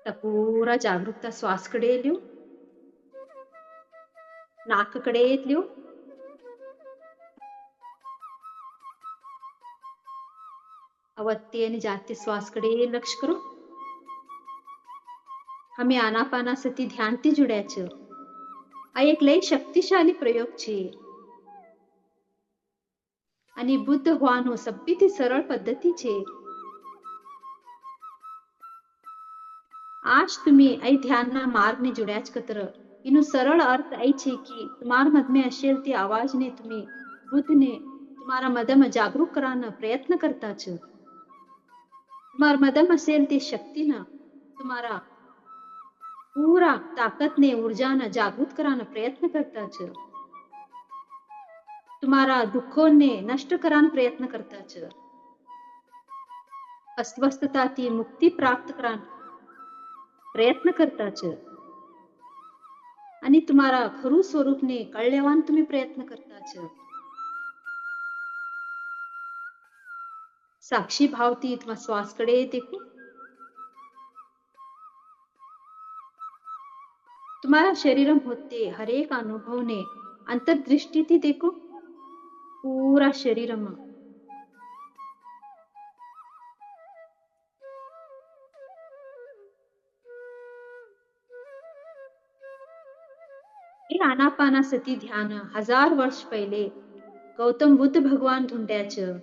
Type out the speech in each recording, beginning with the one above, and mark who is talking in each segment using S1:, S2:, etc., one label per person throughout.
S1: आता पुरा जागरूकता श्वासकडे लिहू, नाककडे लिहू, अवत्ती आणि जाती श्वासकडे लक्ष करो. हमें आनापानासती ध्यानથી जुड़્યા છે. આ એક લઈ શક્તિશાળી પ્રયોગ છે અને બુદ્ધ હોવાનો સભ્યથી સરળ પદ્ધતિ છે. आज तुम्ही ऐ ध्यानના માર્ગને જોડ્યા જ કતર. એનો સરળ અર્થ એ છે કે તમારા મનમાં અસેલ તે આવાજને તમે બુદ્ધને તમારા મનમાં જાગૃત કરવાનો પ્રયત્ન કરતા છો. તમારા મનમાં અસેલ તે શક્તિના તમારા પૂરા તાકાતને ઉર્જાને જાગૃત કરવાનો પ્રયત્ન કરતા છો. તમારા દુઃખોને નષ્ટ કરવાનો પ્રયત્ન કરતા છો. અસ્વસ્થતાથી મુક્તિ પ્રાપ્ત કરવાનો પ્રયત્ન કરતા છો. आणि तुम्हारा खरू स्वरूपने कळल्यावान तुम्ही प्रयत्न करता છો. साक्षी भावती तुम्हा श्वासकडे देखो. तुम्हारा शरीरम होते हर एक अनुभवने अंतर्दृष्टीથી देखो. पूरा शरीरमा हे आनापानासती ध्यान 1000 वर्ष पहिले गौतम बुद्ध भगवान ढूंढ्याचं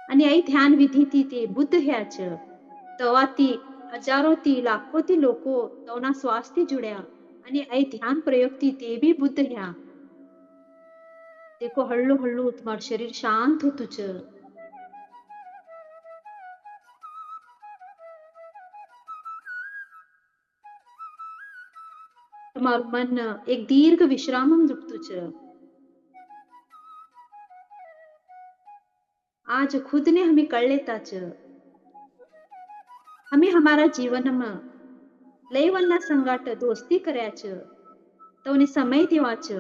S1: आणि आई ध्यान विधीती ते बुद्ध ह्याचं तवाती हजारोती लाखोती लोको तवना श्वासती जुड्या आणि आई ध्यान प्रयोगती ते भी बुद्ध ह्या. देखो हळू हळू तुम्हार शरीर शांत होतुच. तुम्हार मन एक दीर्घ विश्रामम जुटतुच. आज खुद ने हमें कर लेता च. हमें हमारा जीवन में लयवन्ना संगाट दोस्ती કર્યા છે તોને સમય દેવા છે.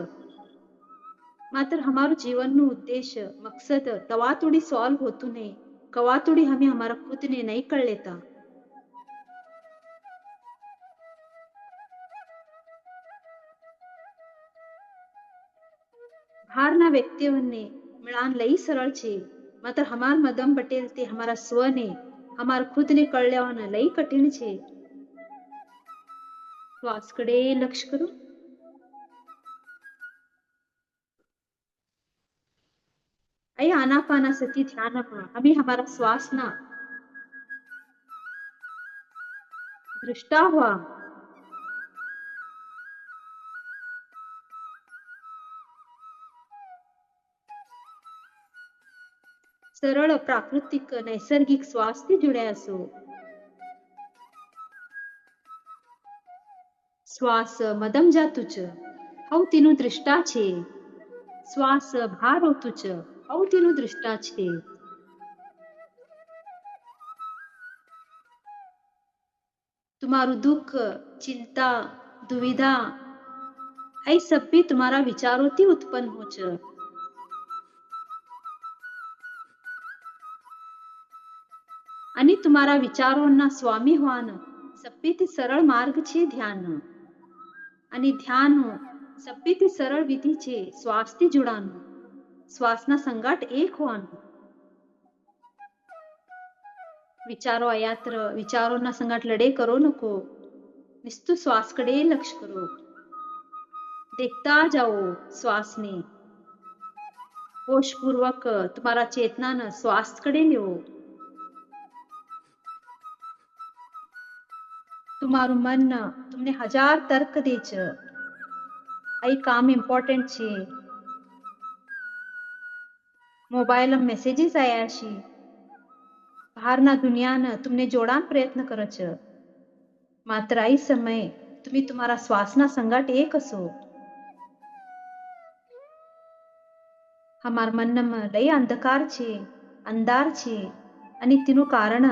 S1: मात्र हमारो जीवन નો उद्देश्य मकसद तवातुड़ी सॉल्व होतु नहीं. कवातुड़ी हमें हमारा खुद ने नहीं कर लेता. બહારના વ્યક્તિઓને મિળાન લઈ સરળ છે. માત્ર હમાર મદમ પટેલ તે હમારા સ્વને हमार खुद ने कळल्यावाना लई कठीण छे. श्वासकडे लक्ष करू. ऐ आनापानासती ध्यानमा हमें हमारा श्वासना दृष्टा हुआ. सरळ प्राकृतिक नैसर्गिक श्वासથી જોડ્યા છો. શ્વાસ મદમ જાતું છે હવ તેનું દૃષ્ટા છે. શ્વાસ ભાર હોતું છે હવ તેનું દૃષ્ટા છે. तुम्हारू दुख चिंता दुविधा ऐ सब भी तुम्हारा विचारों થી उत्पन्न हो छ. आणि तुम्हारा विचारोंना स्वामी होवानं सभ्यથી સરળ માર્ગ છે ધ્યાન. आणि ध्यान સભ્યથી સરળ વિધિ છે શ્વાસથી જોડાનું. શ્વાસના સંગાટ એક હોવાનું. विचारो अयात्र विचारोंना संगाट लढे करो नको. निस्तु श्वासकडे लक्ष करो. देखता जाओ श्वासने. होशपूर्वक तुम्हारा चेतनानं श्वासकडे લ્યો. तुम्हारू मन तुमने 1000 तर्क दे छ. आई काम इम्पोर्टન્ટ छे. मोबाइल मेसेजेस आया છી. બહારના દુનિયાને तुमने જોડાણ પ્રયત્ન કરો છો. માત્ર આ સમય तुम्ही तुम्हारा श्वासना संगाट एक असो. हमार મનમાં લઈ અંધકાર છે અંધાર છે અને તેનું કારણ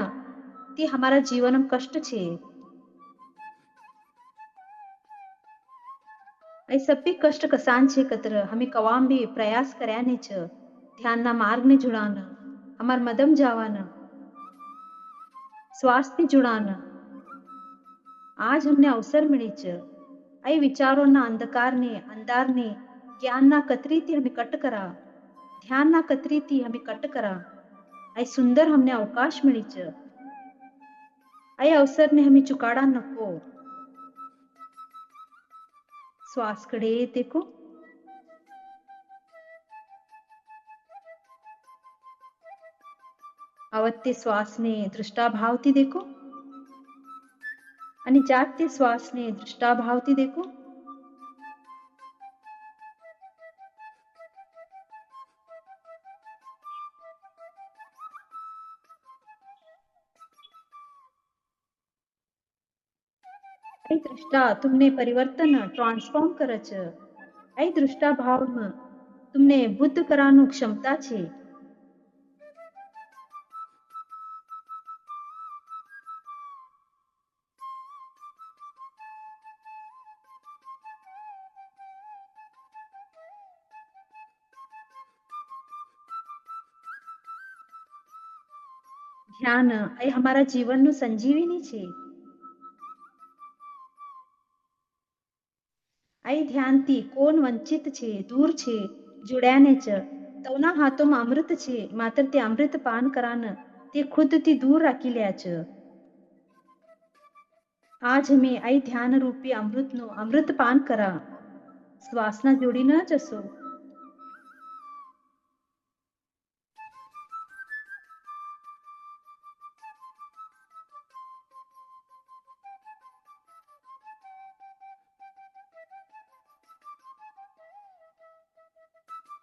S1: તે हमारा जीवन कष्ट છે. ऐ सभी कष्ट कसान छे कतर हमें कवाम भी प्रयास કર્યા ને छ ध्यानના માર્ગને જોડાના हमार मदम जावाना. श्वास થી जुड़ान आज हमने अवसर मिली च आई विचारों अंधकार ने अंधार ने ज्ञान ना कतरी थी हमें कट करा ध्यान ना कतरी थी हमें कट करा आई सुंदर हमने अवकाश मिली च आई अवसर ने हमें चुकाड़ा नको श्वास कडे देखो आवते श्वासने दृष्टाभावती देखो आणि जागते श्वासने दृष्टाभावती देखो आई दृष्टा तुमने परिवर्तन ट्रांसफॉर्म करच आई दृष्टा भाव तुमने बुद्ध करानु क्षमता छे ध्यान એ हमारा जीवन संजीवनी छे आई ध्यान थी कोण वंचित छे दूर छे जुड्याने च तवना हाथों अमृत छे मात्र ते अमृत पान करान ते खुद थी दूर राखी ल्या छ आज हमें आई ध्यान रूपी अमृत नो अमृत पान करा श्वासना जोड़ी न जसो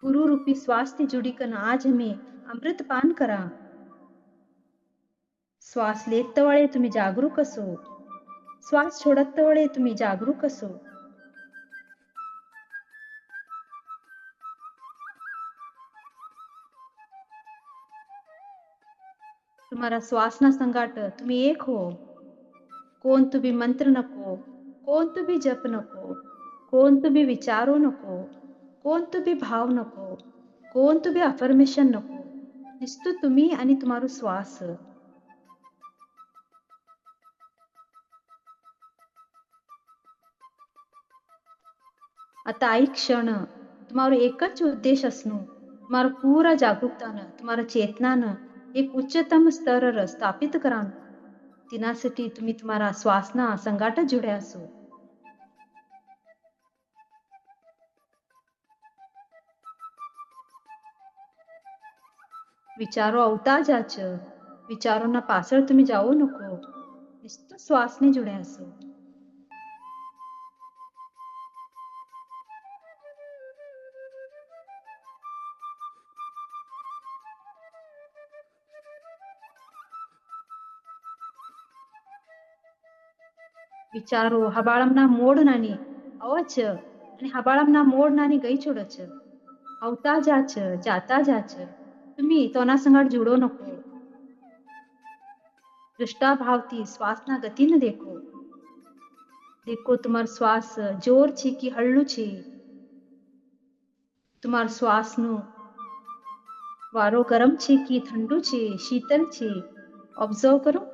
S1: गुरु रूपी श्वास से जुड़ी कर आज हमें अमृत पान करा श्वास लेत वळे तुम्ही जागरूक असो श्वास सोडत वळे तुम्ही जागरूक असो तुम्हारा श्वासना संगाट तुम्ही एक हो कोण तुम्ही मंत्र नको कोण तुम्ही जप नको कोण तुम्ही विचारो नको कोण तुम्ही भाव नको कोण तुम्ही अफर्मेशन नको नुसतं तुम्ही आणि तुम्हारो श्वास आता आई क्षण तुम्हारो एक ज उद्देश असनो तुम्हारो पूरा जागरूकतानं तुम्हारा चेतनानं एक उच्चतम स्तर स्थापित करा तिनासाठी तुम्ही तुम्हारा श्वासना संगाट जुड्या असो विचारो आवता जाच विचारोना पासळ तुम्ही जाऊ नको नुसतं श्वासने जुड्या असो विचारो हबाळमना मोड नानी अवच आणि हबाळमना मोड नानी गई छोडच आवता जाच जाता जाच तुम्ही तोना संगड जुडो नको दृष्टा भावती श्वासना गति न देखो देखो तुम्हार श्वास जोर छे कि हल्लू छे तुम्हार श्वास नो वारो गरम छे कि ठंडू छे शीतल छे ऑब्जर्व करो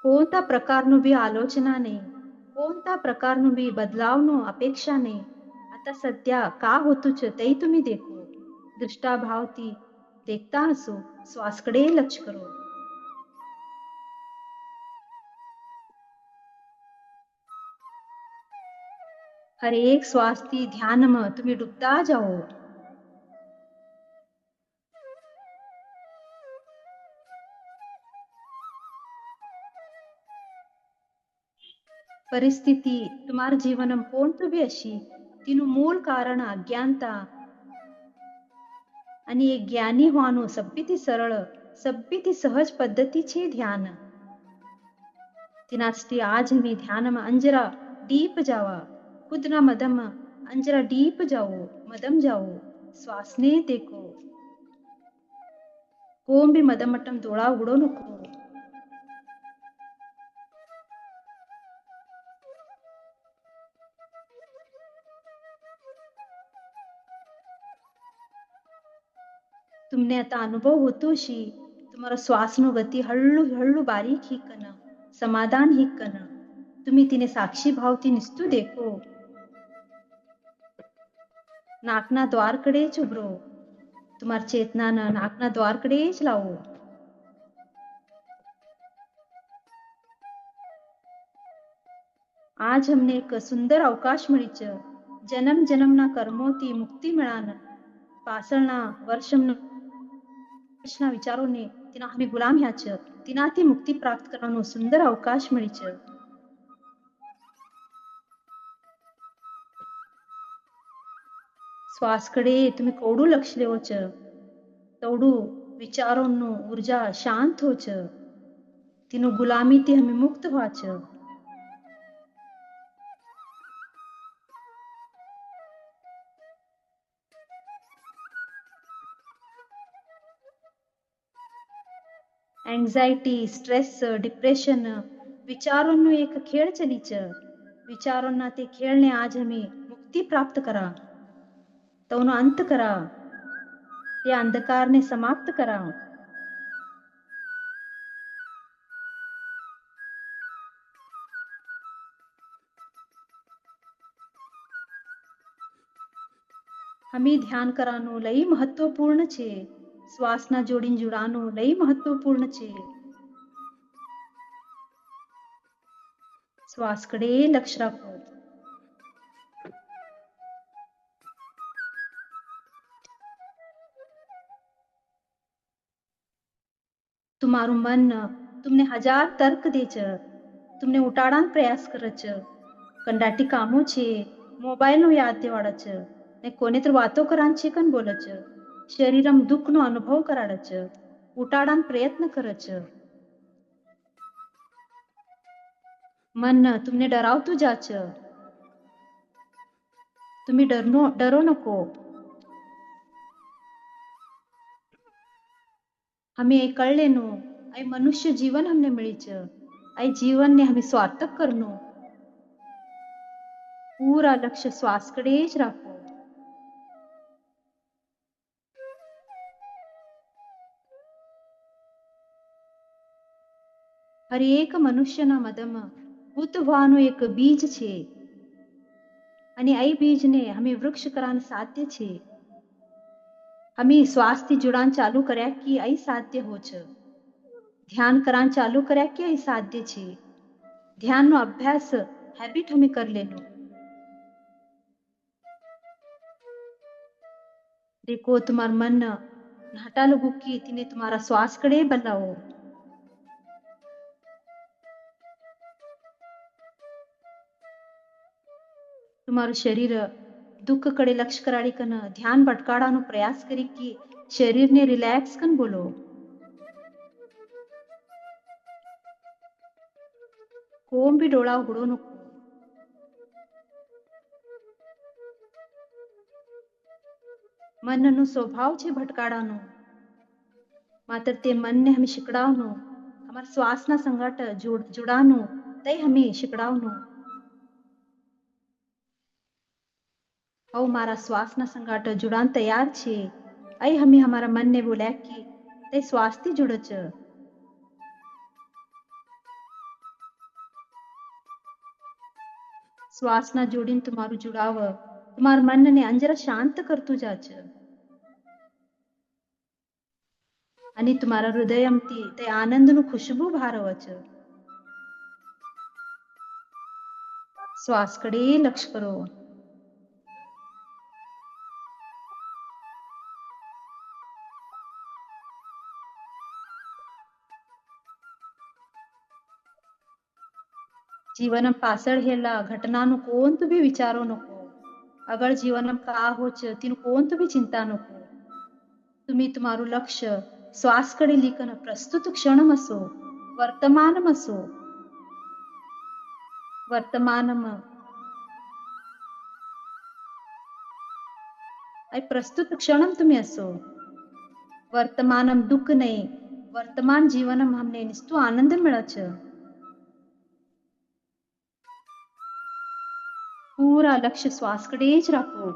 S1: कोणता प्रकारનું बी आलोचना नाही कोणता प्रकारનું बी बदलावનો अपेक्षा नाही आता सध्या का होतुं छ ते तुम्ही देखो दृष्टाभावती देखता हसो श्वासकडे लक्ष करो हर एक श्वास थी ध्यानमा तुम्ही डूबता जाओ परिस्थिती तुम्हार जीवनम कोणतं बी अशी तिનું મૂળ કારણ અજ્ઞાનતા અને એ જ્ઞાની હોવાનું સભ્યથી સરળ સભ્યથી સહજ પદ્ધતિ છે ध्यान तिनास्ती आज मी ध्यानमा अंजरा डीप जावा खुदना मदम अंजरा डीप जाओ मदम जाओ श्वासने देखो कोण बी मदमटम डोळा उघडो नको तुमने आता अनुभव होतो शी तुम्हारा શ્વાસનો ગતિ હળવું હળવું બારીક હિકન સમાધાન હિકન तुम्ही तिने साक्षी भावती निस्तू देखो नाकना द्वारकडे જ ઉભરો तुम्हार चेतनानं नाकना द्वारकडे જ લાવો आज हमने एक सुंदर अवकाश મળી છે જન્મ જન્મના કર્મોથી મુક્તિ મેળાન પાછળના વર્ષના વિચારોને તેના અમે ગુલામ્યા છે તેનાથી મુક્તિ પ્રાપ્ત કરવાનો સુંદર અવકાશ મળી છે શ્વાસकडे तुम्ही केवढું લક્ષ લેવો છે तेवढું વિચારોનું ઊર્જા શાંત हो છે તેનું ગુલામીથી અમે મુક્ત व्हा છે એન્ઝાઇટી સ્ટ્રેસ ડિપ્રેશન વિચારોનો એક ખેળ ચલી છે વિચારોના તે ખેળને આજ અમે મુક્તિ પ્રાપ્ત કરા તેનો અંત કરા તે અંધકારને સમાપ્ત કરા हमी ध्यान करानो लई महत्वपूर्ण છે શ્વાસના જોડીને જોડાનો લઈ મહત્વપૂર્ણ છે શ્વાસकडे લક્ષ રાખો તમારું મન તમને હજાર તર્ક દે છે તમને ઉટાડવાનો પ્રયાસ કરે છે કંડાટી કામો છે મોબાઈલનો યાદ દેવાડે છે ને કોને તો વાતો કરાન છે કન બોલે છે શરીરમ દુઃખનો અનુભવ કરાડે છે ઉટાડવાનો પ્રયત્ન કરે છે મન તમને ડરાવતું જા છે तुम्ही डरो नको हमें कळलेनो आई मनुष्य जीवन हमने मिली छ आई जीवन ने हमें स्वार्थक करनो पूरा लक्ष्य श्वासकडे જ રાખો હર એક મનુષ્યના મદમાં ઉતવાનું એક બીજ છે અને આ બીજને અમે વૃક્ષ કરવાનું સાધ્ય છે અમે શ્વાસથી જોડાણ ચાલુ કર્યા કે આ સાધ્ય હો છે ध्यान करान चालू કર્યા કે આ સાધ્ય છે ध्यानનો અભ્યાસ હેબિટ અમે કરી લેનો देखो तुम्हार मन हटा लोगों की तिने तुम्हारा श्वास कड़े बदलाओ तुम्हाરું શરીર દુઃખ કડે લક્ષ કરાડી કન ધ્યાન ભટકાડવાનો પ્રયાસ કરી કે શરીરને રિલેક્સ કન બોલો કોમ બી ડોળા ઉઘડો नको મનનો સ્વભાવ છે ભટકાડાનો માત્ર તે મનને હમે શીખડાવનો અમારા શ્વાસના સંગાટ જોડાનો તે હમે શીખડાવનો औ मारा श्वासना संगाट जुड़ान तैयार छे आई हमें हमारा मन ने बोला कि ते श्वासથી जुड़े छ શ્વાસના જોડીને તમારું जुड़ाव તમારા મનને અંજરા શાંત કરતું જા છે અને તમારા હૃદયમથી તે આનંદનું ખુશ્બુ બહાર આવે છે શ્વાસ કડે લક્ષ કરો जीवनम पासळ हेला घटनाનું કોંત બી વિચારો नको આગળ જીવનમાં કા हो છે તેનું કોંત બી ચિંતા नको तुम्ही તમારું લક્ષ્ય શ્વાસकडे લીકન પ્રસ્તુત ક્ષણમ असो વર્તમાનમ असो વર્તમાનમ आई प्रस्तुत क्षणम तुम्ही असो वर्तमानम दुःख नाही वर्तमान जीवनम हमने निस्तु आनंद मिळत છે पूरा लक्ष्य श्वासकडे જ રાખો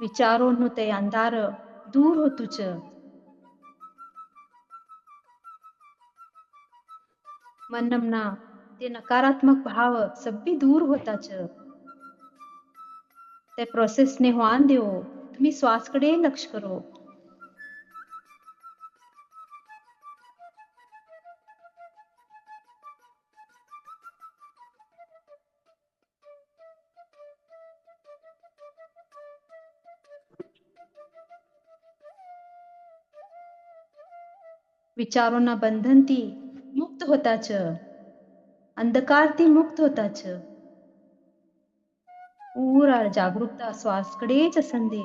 S1: વિચારોનું તે અંધાર દૂર હોતું છે. મનમના તે નકારાત્મક ભાવ સભી દૂર होता છે. તે પ્રોસેસને હોવાન દેવો. तुम्ही श्वासकडे लक्ष करो. વિચારોના બંધનથી મુક્ત હોતા છે. અંધકારથી મુક્ત હોતા છે. પૂરા જાગૃતતા શ્વાસकडे જ असंदे.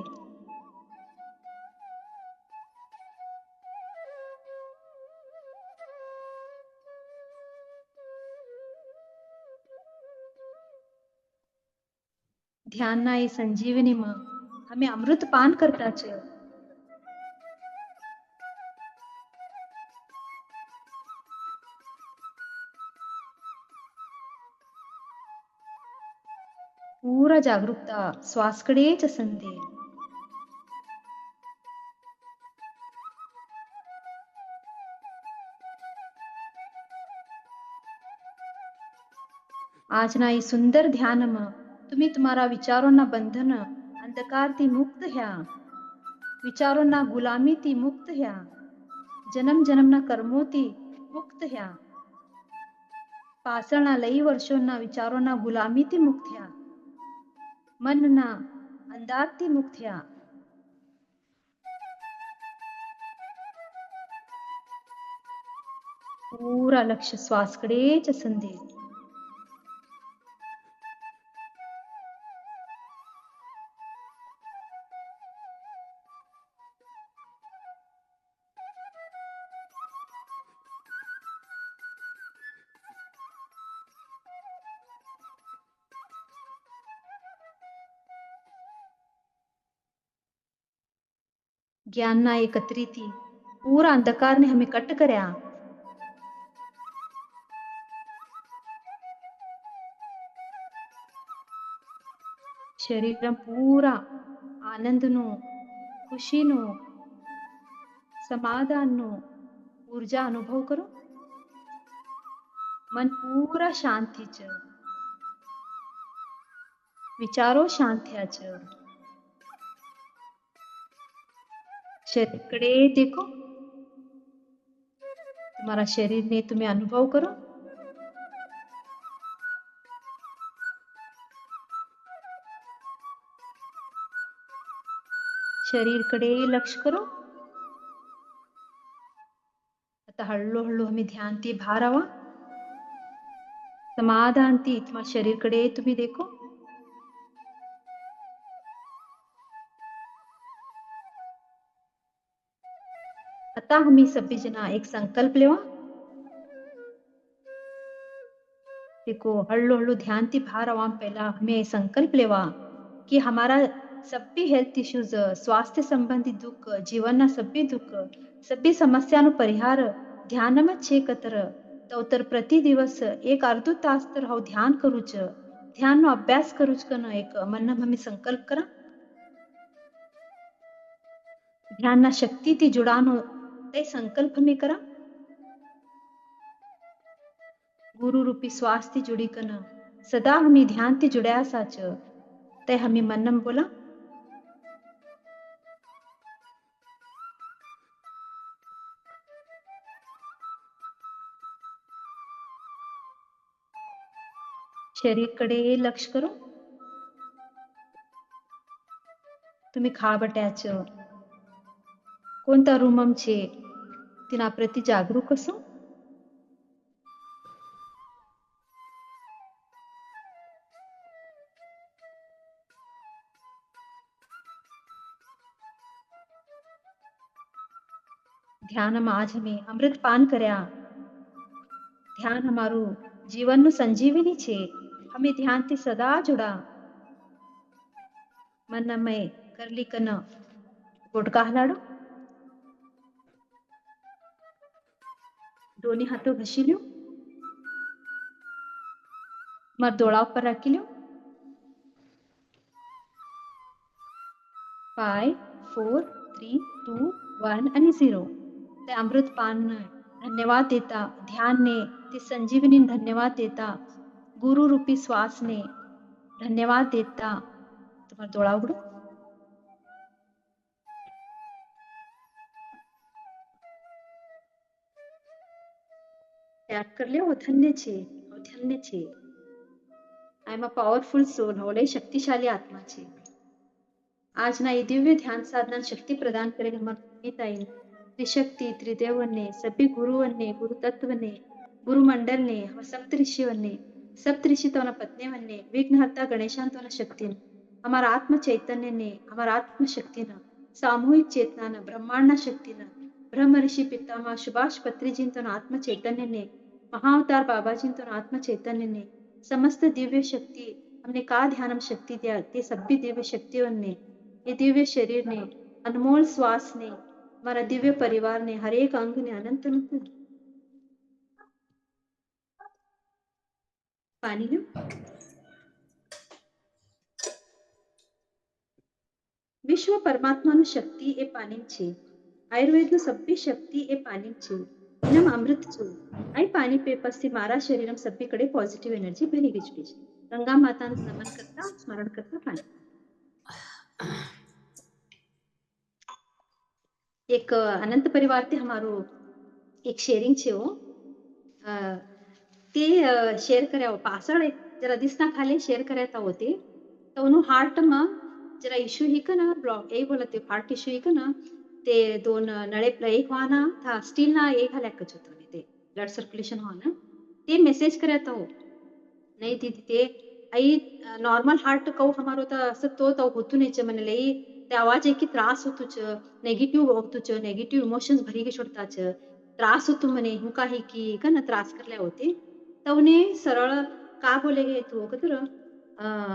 S1: ધ્યાનના એ સંજીવનીમાં અમે અમૃત પાન કરતા છે. पूरा जागरूकता श्वासकडे જ असंदे. આજના એ સુંદર ધ્યાનમાં तुम्ही તમારા વિચારોના બંધન અંધકારથી મુક્ત થયા. વિચારોના ગુલામીથી મુક્ત થયા. જન્મ જન્મના કર્મોથી મુક્ત થયા. પાછળના લઈ વર્ષોના વિચારોના ગુલામીથી મુક્ત થયા. મનના અંધારથી મુક્ત થયા. પૂરા લક્ષ્ય શ્વાસकडे જ असंदे. જ્ઞાનના એકત્રીથી પૂરા અંધકારને અમે કટ કર્યા. શરીરમાં પૂરા આનંદનો, ખુશીનો, સમાધાનનો ઊર્જા અનુભવ કરો. મન પૂરા શાંતિ છે. વિચારો શાંત થયા છે. શરીરकडे देखो. તમારા શરીરને તમે અનુભવ કરો. શરીરकडे લક્ષ્ય કરો. आता हळू हळू અમે ધ્યાનથી બહાર આવા. समाधानથી તમારા શરીરकडे तुम्ही देखो. आता आम्ही सभी जना एक संकल्प लेवा. देखो हळू हळू ध्यानથી બહાર આવવા પહેલા हमें संकल्प लेवा कि हमारा सभी हेल्थ इश्यूज, स्वास्थ्य संबंधी दुख, जीवनના સભી દુઃખ, સભી સમસ્યાનો પરિહાર ધ્યાનમાં છે કતર. તો પ્રતિ દિવસ એક અર્ધો તાસ तर હું ધ્યાન કરું છું. ધ્યાનનો અભ્યાસ કરું છું કનો એક મનમાં અમે સંકલ્પ કરા. ધ્યાનના શક્તિથી જોડાનો તે સંકલ્પ અમે કરા. गुरु रूपी श्वासથી जुड़ी कन सदा हमें ध्यानથી जुड़ाया साच. ते हमें मनम बोला. शरीरकडे लक्ष करो. तुम्ही खाबट्याच कोणता रूमम छे तिना प्रति जागरूक असो. ધ્યાનમાં આજ અમે અમૃત પાન કર્યા. ધ્યાન અમારું જીવનનું સંજીવની છે. અમે ધ્યાનથી સદા જોડા. મનમય કરલી કન ગોટકા હલાડો. दोन्ही हाथों घसी लो. मार दोळा ઉપર રાખી લો. 5 4 3 2 1 आणि 0 ते अमृत पान धन्यवाद देता ध्यानने ते संजीवनी धन्यवाद देता गुरु रूपी श्वासने धन्यवाद देता तुम्हाला डोळा उघडू त्याग कर लिया वो धन्य छे वो धन्य छे I am a powerful soul हो लई शक्तिशाली आत्मा छे આજના એ દિવ્ય ધ્યાન સાધના શક્તિ પ્રદાન કરેલ મમ્મીતાઈને ત્રિશક્તિ ત્રિદેવને સભ્ય ગુરુઓને ગુરુ તત્વને ગુરુ મંડળને સપ્તઋષિઓને સપ્તઋષિતોના પત્નીઓને વિઘ્નહર્તા ગણેશાંતોના શક્તિને અમારા આત્મ ચૈતન્યને અમારા આત્મ શક્તિના સામૂહિક ચેતનાના બ્રહ્માંડના શક્તિના બ્રહ્મ ઋષિ પિતામાં સુભાષ પત્રીજીંતોના આત્મ ચૈતન્યને મહાઅવતાર બાબાજીંતોના આત્મ ચૈતન્યને સમસ્ત દિવ્ય શક્તિ અમને કા ધ્યાનમ શક્તિ द्या તે સભ્ય દિવ્ય શક્તિઓને ये दिव्य शरीर ने अनमोल श्वास ने हमारा दिव्य परिवार ने हर एक अंग ने अनंत अनंत पानी लो विश्व परमात्मा नु शक्ति ए पानी छे आयुर्वेद नु सभ्य शक्ति ए पानी छे एनम अमृत छे आई पानी पे पस्ती मारा शरीरम सभ्यकडे पॉझिटिव्ह एनर्जी भरी गई છે गंगा माता ने नमन करता स्मरण करता पानी एक अनंत परिवार ते हमारो एक शेरिंग छे वो ते शेअर કર્યા પાછળ जरा दिसना खाली शेअर કર્યા होते तो उन्हों हार्ट में जरा इश्यू ही का ना ब्लॉक यही बोलते हार्ट इश्यू ही का ना ते दोन नळे एक व्हाना था स्टील ना एक हल्याकच होतं ते ब्लड सर्क्युलेशन व्हाना ते मेसेज કર્યા हो नहीं दीदी ते आई नॉर्मल हार्ट कहू हमारो तो असं तो होतू नाही મને લઈ તે आवाज एक त्रास होतो छ नेगेटिव्ह होतो छ नेगेटिव्ह इमोशन्स भरी के छोड़ता छ त्रास होतो मने हूँ काही की का ना त्रास करले होते तो उन्हें सरळ का बोले गए तू कतर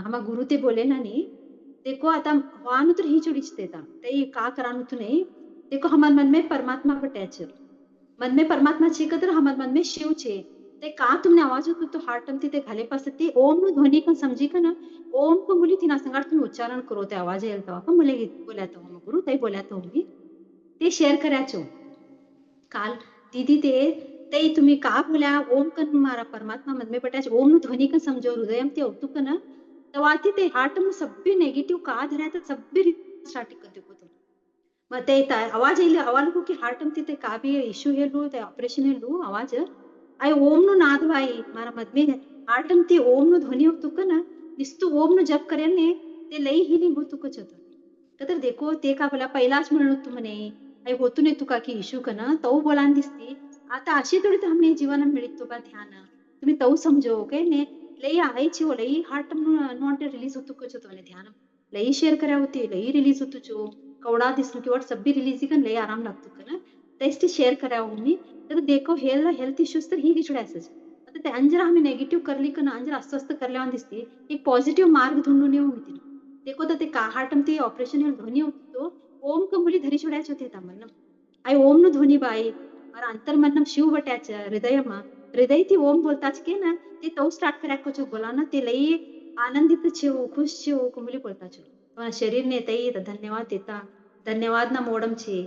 S1: हमा गुरु ते बोले ना नी देखो आता वानु तर ही चुड़ीच देता ते का करानु तू नहीं देखो हमार मन में परमात्मा बटे छ मन में परमात्मा छे कतर हमार मन में शिव छे ते का तुमने आवाज होतो तो हार्ट ते घाले पास ते ओम नु ध्वनि का समझी का ना ओम को मुली थी ना संगाट तुम्ही उच्चारण करो ते आवाज येईल तेव्हा का मुले बोल्या तो हम गुरु ते बोल्या तो मी ते शेअर करायचो काल दीदी ते तुम्ही का बोल्या ओम कन मारा परमात्मा मन में बटाच ओम नु ध्वनि का समझो हृदय ते होतो का ना तवाती ते हार्ट में सभ्य नेगेटिव्ह का धराय तर सभ्य स्टार्टिंग कर देखो तो मग ते आवाज येईल आवाज को की हार्ट में ते का भी इश्यू हेलू ते ऑपरेशन हेलू आवाज आई ओम नु नाद भाई मारा मत में हार्ट में ते ओम नु ध्वनि होतो का ना निस्तु ओम नु जप करे ने ते लई हिलिंग होतो कच होतं तर देखो ते का बोला पहिलाच म्हणलो तू म्हणे आई होतो नाही तुका की इश्यू का ना तो बोलान दिसती आता अशी थोडी तर हमने जीवन मिळत तो बा ध्यान तुम्ही तो समझो के ने लई आई छी वो लई हार्ट नॉट रिलीज होतो कच होतो ने ध्यान लई शेअर करा होती लई रिलीज होतो जो कवडा दिसलो की व्हाट्सअप भी रिलीज का लई आराम लागतो का ना तेच ते शेअर करा मी तर देखो हेल्थ इश्यूज तर ही गिचडायचं आता ते अंजर आम्ही नेगेटिव्ह करली का ना अंजर अस्वस्थ करल्यावर दिसते एक पॉझिटिव्ह मार्ग ढूंढून येऊ मी तिला देखो तर ते का हार्ट ते ऑपरेशन ध्वनी होतो ओम कंबुली धरी छोडायचे होते तमन आई ओम नु ध्वनी बाई मारा अंतर्मन शिव बट्याच हृदय हृदय थी ओम बोलताच के ना ते तो स्टार्ट કર્યા को बोला ना ते लई आनंदित छे खुश छे कंबुली बोलता छे शरीर ने तई धन्यवाद देता धन्यवाद ना मोडम छे